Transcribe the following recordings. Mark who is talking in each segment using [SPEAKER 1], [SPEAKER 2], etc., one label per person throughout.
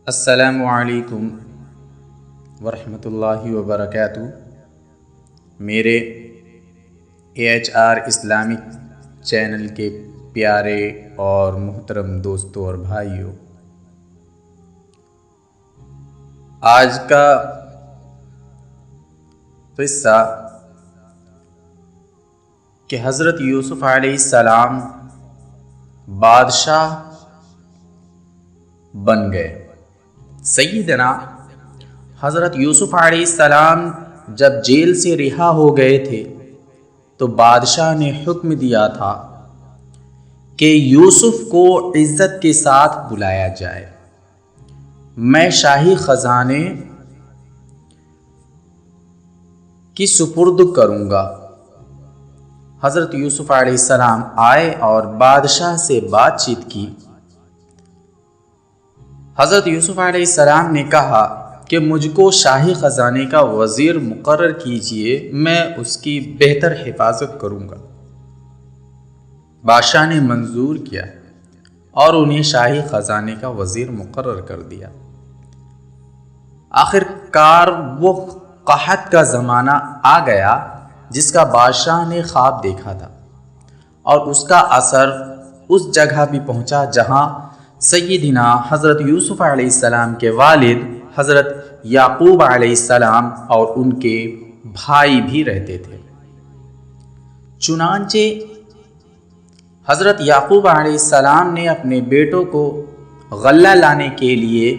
[SPEAKER 1] السلام علیکم ورحمۃ اللہ وبرکاتہ۔ میرے AHR اسلامک چینل کے پیارے اور محترم دوستوں اور بھائیوں، آج کا قصہ کہ حضرت یوسف علیہ السلام بادشاہ بن گئے۔ سیدنا حضرت یوسف علیہ السلام جب جیل سے رہا ہو گئے تھے تو بادشاہ نے حکم دیا تھا کہ یوسف کو عزت کے ساتھ بلایا جائے، میں شاہی خزانے کی سپرد کروں گا۔ حضرت یوسف علیہ السلام آئے اور بادشاہ سے بات چیت کی۔ حضرت یوسف علیہ السلام نے کہا کہ مجھ کو شاہی خزانے کا وزیر مقرر کیجئے، میں اس کی بہتر حفاظت کروں گا۔ بادشاہ نے منظور کیا اور انہیں شاہی خزانے کا وزیر مقرر کر دیا۔ آخر کار وہ قحط کا زمانہ آ گیا جس کا بادشاہ نے خواب دیکھا تھا، اور اس کا اثر اس جگہ بھی پہنچا جہاں سیدنا حضرت یوسف علیہ السلام کے والد حضرت یعقوب علیہ السلام اور ان کے بھائی بھی رہتے تھے۔ چنانچہ حضرت یعقوب علیہ السلام نے اپنے بیٹوں کو غلہ لانے کے لیے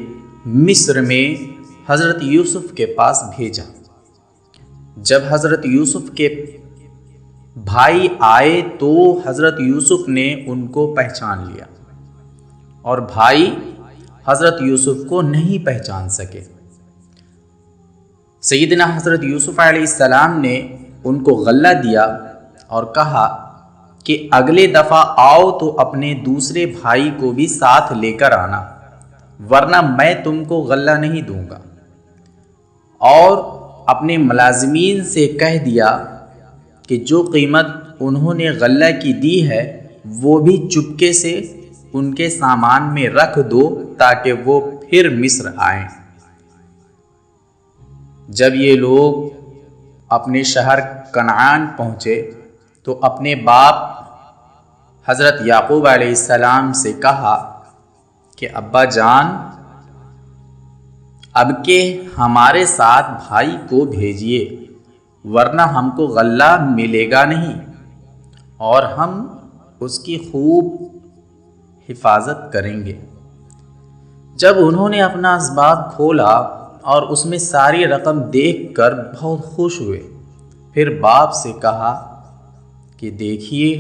[SPEAKER 1] مصر میں حضرت یوسف کے پاس بھیجا۔ جب حضرت یوسف کے بھائی آئے تو حضرت یوسف نے ان کو پہچان لیا، اور بھائی حضرت یوسف کو نہیں پہچان سکے۔ سیدنا حضرت یوسف علیہ السلام نے ان کو غلہ دیا اور کہا کہ اگلے دفعہ آؤ تو اپنے دوسرے بھائی کو بھی ساتھ لے کر آنا، ورنہ میں تم کو غلہ نہیں دوں گا۔ اور اپنے ملازمین سے کہہ دیا کہ جو قیمت انہوں نے غلہ کی دی ہے وہ بھی چپکے سے ان کے سامان میں رکھ دو تاکہ وہ پھر مصر آئیں۔ جب یہ لوگ اپنے شہر کنعان پہنچے تو اپنے باپ حضرت یعقوب علیہ السلام سے کہا کہ ابا جان، اب کے ہمارے ساتھ بھائی کو بھیجیے، ورنہ ہم کو غلہ ملے گا نہیں، اور ہم اس کی خوب حفاظت کریں گے۔ جب انہوں نے اپنا اسباب کھولا اور اس میں ساری رقم دیکھ کر بہت خوش ہوئے، پھر باپ سے کہا کہ دیکھیے،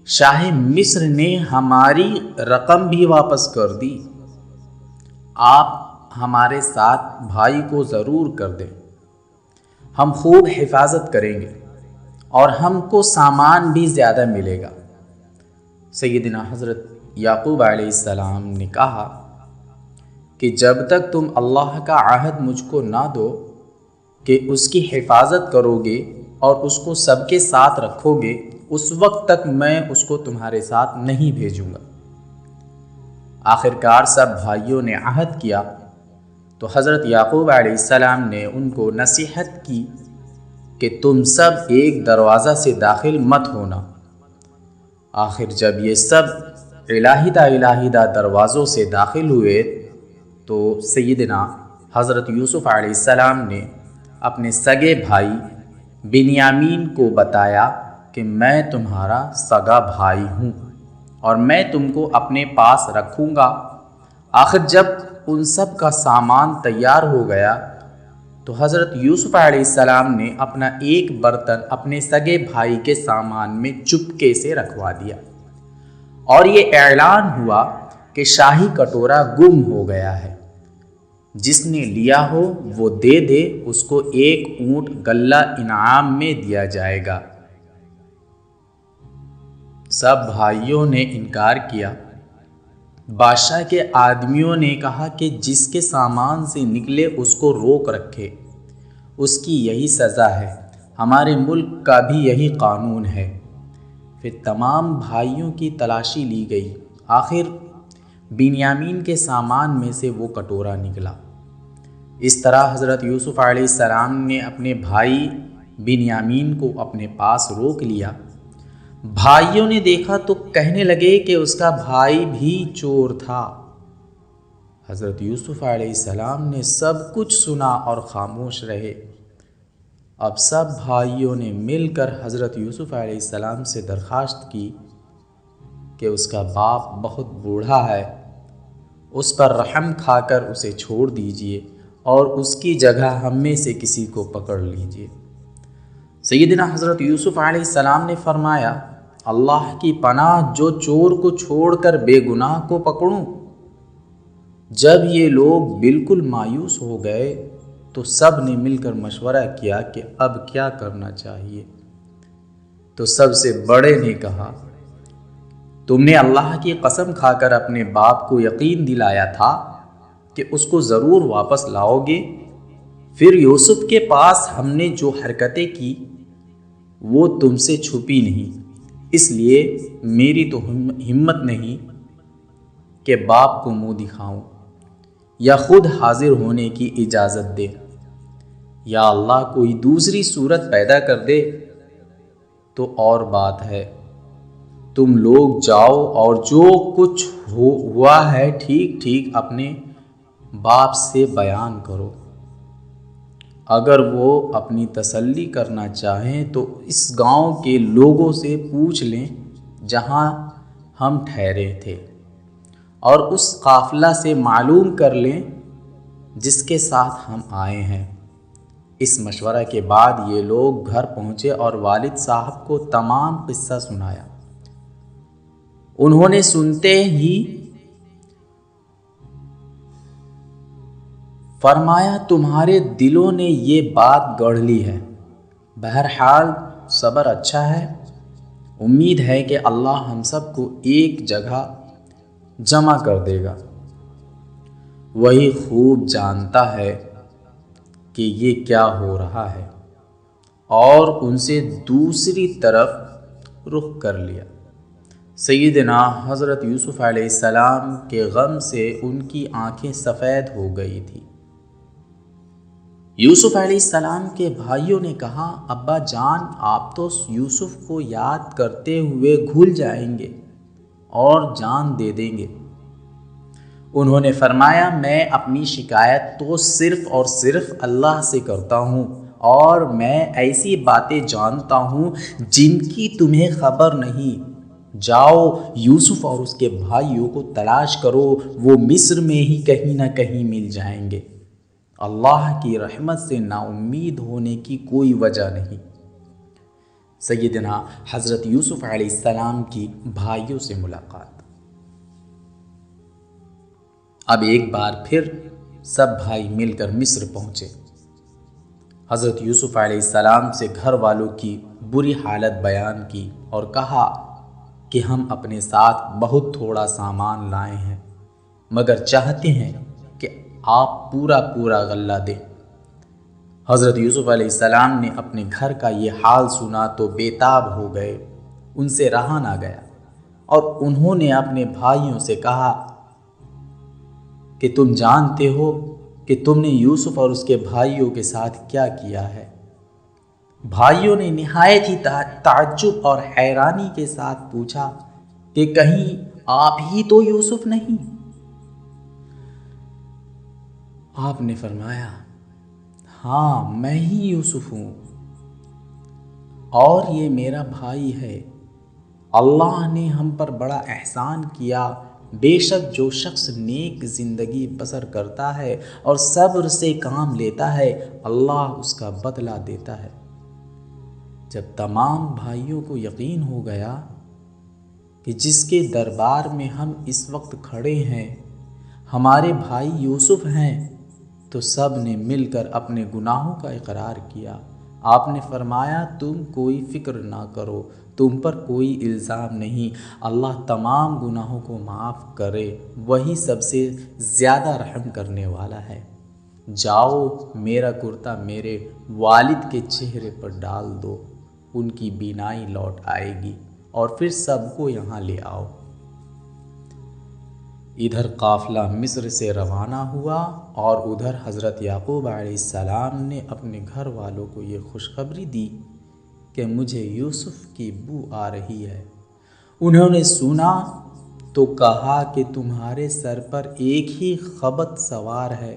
[SPEAKER 1] شاہ مصر نے ہماری رقم بھی واپس کر دی، آپ ہمارے ساتھ بھائی کو ضرور کر دیں، ہم خوب حفاظت کریں گے اور ہم کو سامان بھی زیادہ ملے گا۔ سیدنا حضرت یعقوب علیہ السلام نے کہا کہ جب تک تم اللہ کا عہد مجھ کو نہ دو کہ اس کی حفاظت کرو گے اور اس کو سب کے ساتھ رکھو گے، اس وقت تک میں اس کو تمہارے ساتھ نہیں بھیجوں گا۔ آخرکار سب بھائیوں نے عہد کیا تو حضرت یعقوب علیہ السلام نے ان کو نصیحت کی کہ تم سب ایک دروازہ سے داخل مت ہونا۔ آخر جب یہ سب علیحدہ دروازوں سے داخل ہوئے تو سیدنا حضرت یوسف علیہ السلام نے اپنے سگے بھائی بنیامین کو بتایا کہ میں تمہارا سگا بھائی ہوں اور میں تم کو اپنے پاس رکھوں گا۔ آخر جب ان سب کا سامان تیار ہو گیا تو حضرت یوسف علیہ السلام نے اپنا ایک برتن اپنے سگے بھائی کے سامان میں چپکے سے رکھوا دیا، اور یہ اعلان ہوا کہ شاہی کٹورا گم ہو گیا ہے، جس نے لیا ہو وہ دے دے، اس کو ایک اونٹ غلہ انعام میں دیا جائے گا۔ سب بھائیوں نے انکار کیا۔ بادشاہ کے آدمیوں نے کہا کہ جس کے سامان سے نکلے اس کو روک رکھے، اس کی یہی سزا ہے، ہمارے ملک کا بھی یہی قانون ہے۔ پھر تمام بھائیوں کی تلاشی لی گئی، آخر بنیامین کے سامان میں سے وہ کٹورا نکلا۔ اس طرح حضرت یوسف علیہ السلام نے اپنے بھائی بنیامین کو اپنے پاس روک لیا۔ بھائیوں نے دیکھا تو کہنے لگے کہ اس کا بھائی بھی چور تھا۔ حضرت یوسف علیہ السلام نے سب کچھ سنا اور خاموش رہے۔ اب سب بھائیوں نے مل کر حضرت یوسف علیہ السلام سے درخواست کی کہ اس کا باپ بہت بوڑھا ہے، اس پر رحم کھا کر اسے چھوڑ دیجیے اور اس کی جگہ ہم میں سے کسی کو پکڑ لیجیے۔ سیدنا حضرت یوسف علیہ السلام نے فرمایا، اللہ کی پناہ، جو چور کو چھوڑ کر بے گناہ کو پکڑوں۔ جب یہ لوگ بالکل مایوس ہو گئے تو سب نے مل کر مشورہ کیا کہ اب کیا کرنا چاہیے۔ تو سب سے بڑے نے کہا، تم نے اللہ کی قسم کھا کر اپنے باپ کو یقین دلایا تھا کہ اس کو ضرور واپس لاؤ گے، پھر یوسف کے پاس ہم نے جو حرکتیں کی وہ تم سے چھپی نہیں، اس لیے میری تو ہمت نہیں کہ باپ کو منہ دکھاؤں یا خود حاضر ہونے کی اجازت دے۔ یا اللہ کوئی دوسری صورت پیدا کر دے تو اور بات ہے، تم لوگ جاؤ اور جو کچھ ہوا ہے ٹھیک ٹھیک اپنے باپ سے بیان کرو۔ اگر وہ اپنی تسلی کرنا چاہیں تو اس گاؤں کے لوگوں سے پوچھ لیں جہاں ہم ٹھہرے تھے، اور اس قافلہ سے معلوم کر لیں جس کے ساتھ ہم آئے ہیں۔ اس مشورہ کے بعد یہ لوگ گھر پہنچے اور والد صاحب کو تمام قصہ سنایا۔ انہوں نے سنتے ہی فرمایا، تمہارے دلوں نے یہ بات گڑھ لی ہے، بہرحال صبر اچھا ہے، امید ہے کہ اللہ ہم سب کو ایک جگہ جمع کر دے گا، وہی خوب جانتا ہے کہ یہ کیا ہو رہا ہے۔ اور ان سے دوسری طرف رخ کر لیا۔ سیدنا حضرت یوسف علیہ السلام کے غم سے ان کی آنکھیں سفید ہو گئی تھی۔ یوسف علیہ السلام کے بھائیوں نے کہا، ابا جان، آپ تو یوسف کو یاد کرتے ہوئے گھل جائیں گے اور جان دے دیں گے۔ انہوں نے فرمایا، میں اپنی شکایت تو صرف اور صرف اللہ سے کرتا ہوں، اور میں ایسی باتیں جانتا ہوں جن کی تمہیں خبر نہیں۔ جاؤ یوسف اور اس کے بھائیوں کو تلاش کرو، وہ مصر میں ہی کہیں نہ کہیں مل جائیں گے۔ اللہ کی رحمت سے نا امید ہونے کی کوئی وجہ نہیں۔ سیدنا حضرت یوسف علیہ السلام کی بھائیوں سے ملاقات۔ اب ایک بار پھر سب بھائی مل کر مصر پہنچے۔ حضرت یوسف علیہ السلام سے گھر والوں کی بری حالت بیان کی اور کہا کہ ہم اپنے ساتھ بہت تھوڑا سامان لائے ہیں، مگر چاہتے ہیں کہ آپ پورا غلہ دیں۔ حضرت یوسف علیہ السلام نے اپنے گھر کا یہ حال سنا تو بے تاب ہو گئے، ان سے رہا نہ گیا، اور انہوں نے اپنے بھائیوں سے کہا کہ تم جانتے ہو کہ تم نے یوسف اور اس کے بھائیوں کے ساتھ کیا کیا ہے۔ بھائیوں نے نہایت ہی تعجب اور حیرانی کے ساتھ پوچھا کہ کہیں آپ ہی تو یوسف نہیں؟ آپ نے فرمایا، ہاں میں ہی یوسف ہوں، اور یہ میرا بھائی ہے۔ اللہ نے ہم پر بڑا احسان کیا۔ بے شک جو شخص نیک زندگی بسر کرتا ہے اور صبر سے کام لیتا ہے، اللہ اس کا بدلہ دیتا ہے۔ جب تمام بھائیوں کو یقین ہو گیا کہ جس کے دربار میں ہم اس وقت کھڑے ہیں ہمارے بھائی یوسف ہیں، تو سب نے مل کر اپنے گناہوں کا اقرار کیا۔ آپ نے فرمایا، تم کوئی فکر نہ کرو، تم پر کوئی الزام نہیں، اللہ تمام گناہوں کو معاف کرے، وہی سب سے زیادہ رحم کرنے والا ہے۔ جاؤ میرا کرتا میرے والد کے چہرے پر ڈال دو، ان کی بینائی لوٹ آئے گی، اور پھر سب کو یہاں لے آؤ۔ ادھر قافلہ مصر سے روانہ ہوا اور ادھر حضرت یعقوب علیہ السلام نے اپنے گھر والوں کو یہ خوشخبری دی کہ مجھے یوسف کی بو آ رہی ہے۔ انہوں نے سنا تو کہا کہ تمہارے سر پر ایک ہی خبط سوار ہے۔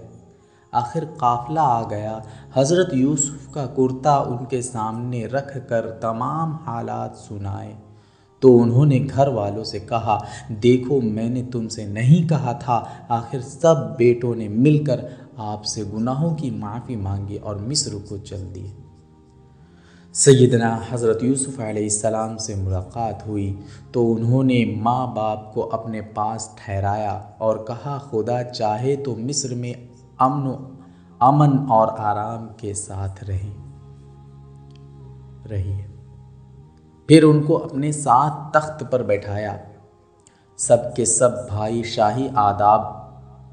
[SPEAKER 1] آخر قافلہ آ گیا۔ حضرت یوسف کا کرتا ان کے سامنے رکھ کر تمام حالات سنائے تو انہوں نے گھر والوں سے کہا، دیکھو میں نے تم سے نہیں کہا تھا۔ آخر سب بیٹوں نے مل کر آپ سے گناہوں کی معافی مانگی اور مصر کو چل دیے۔ سیدنا حضرت یوسف علیہ السلام سے ملاقات ہوئی تو انہوں نے ماں باپ کو اپنے پاس ٹھہرایا اور کہا، خدا چاہے تو مصر میں امن اور آرام کے ساتھ رہیے۔ پھر ان کو اپنے ساتھ تخت پر بیٹھایا۔ سب کے سب بھائی شاہی آداب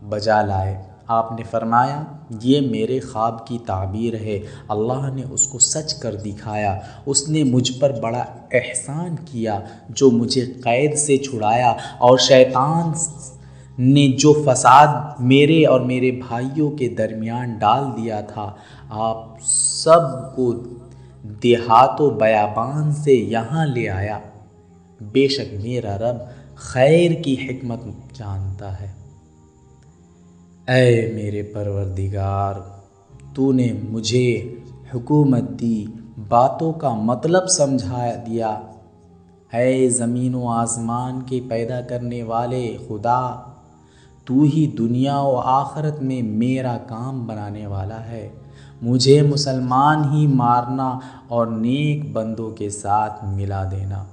[SPEAKER 1] بجا لائے۔ آپ نے فرمایا، یہ میرے خواب کی تعبیر ہے، اللہ نے اس کو سچ کر دکھایا۔ اس نے مجھ پر بڑا احسان کیا جو مجھے قید سے چھڑایا، اور شیطان نے جو فساد میرے اور میرے بھائیوں کے درمیان ڈال دیا تھا، آپ سب کو دیہات و بیابان سے یہاں لے آیا۔ بے شک میرا رب خیر کی حکمت جانتا ہے۔ اے میرے پروردگار، تو نے مجھے حکومت دی، باتوں کا مطلب سمجھا دیا۔ اے زمین و آسمان کے پیدا کرنے والے خدا، تو ہی دنیا و آخرت میں میرا کام بنانے والا ہے۔ مجھے مسلمان ہی مارنا اور نیک بندوں کے ساتھ ملا دینا۔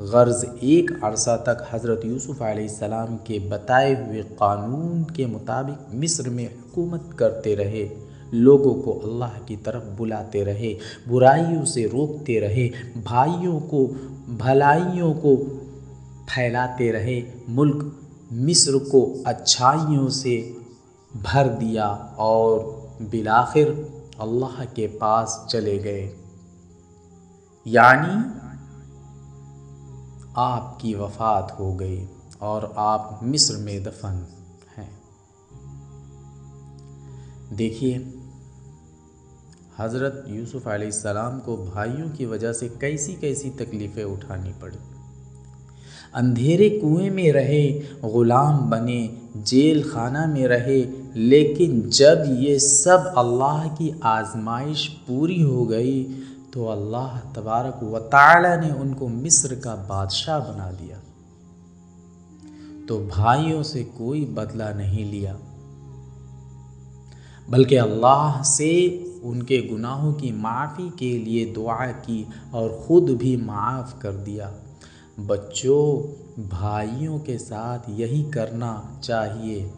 [SPEAKER 1] غرض ایک عرصہ تک حضرت یوسف علیہ السلام کے بتائے ہوئے قانون کے مطابق مصر میں حکومت کرتے رہے، لوگوں کو اللہ کی طرف بلاتے رہے، برائیوں سے روکتے رہے، بھائیوں کو بھلائیوں کو پھیلاتے رہے، ملک مصر کو اچھائیوں سے بھر دیا اور بالآخر اللہ کے پاس چلے گئے، یعنی آپ کی وفات ہو گئی اور آپ مصر میں دفن ہیں۔ دیکھیے حضرت یوسف علیہ السلام کو بھائیوں کی وجہ سے کیسی کیسی تکلیفیں اٹھانی پڑی۔ اندھیرے کنویں میں رہے، غلام بنے، جیل خانہ میں رہے، لیکن جب یہ سب اللہ کی آزمائش پوری ہو گئی تو اللہ تبارک و تعالی نے ان کو مصر کا بادشاہ بنا دیا۔ تو بھائیوں سے کوئی بدلہ نہیں لیا، بلکہ اللہ سے ان کے گناہوں کی معافی کے لیے دعا کی اور خود بھی معاف کر دیا۔ بچوں، بھائیوں کے ساتھ یہی کرنا چاہیے۔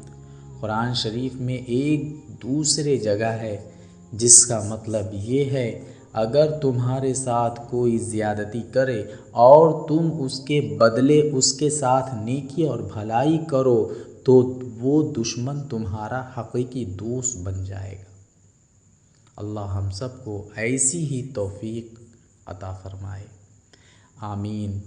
[SPEAKER 1] قرآن شریف میں ایک دوسرے جگہ ہے جس کا مطلب یہ ہے، اگر تمہارے ساتھ کوئی زیادتی کرے اور تم اس کے بدلے اس کے ساتھ نیکی اور بھلائی کرو تو وہ دشمن تمہارا حقیقی دوست بن جائے گا۔ اللہ ہم سب کو ایسی ہی توفیق عطا فرمائے، آمین۔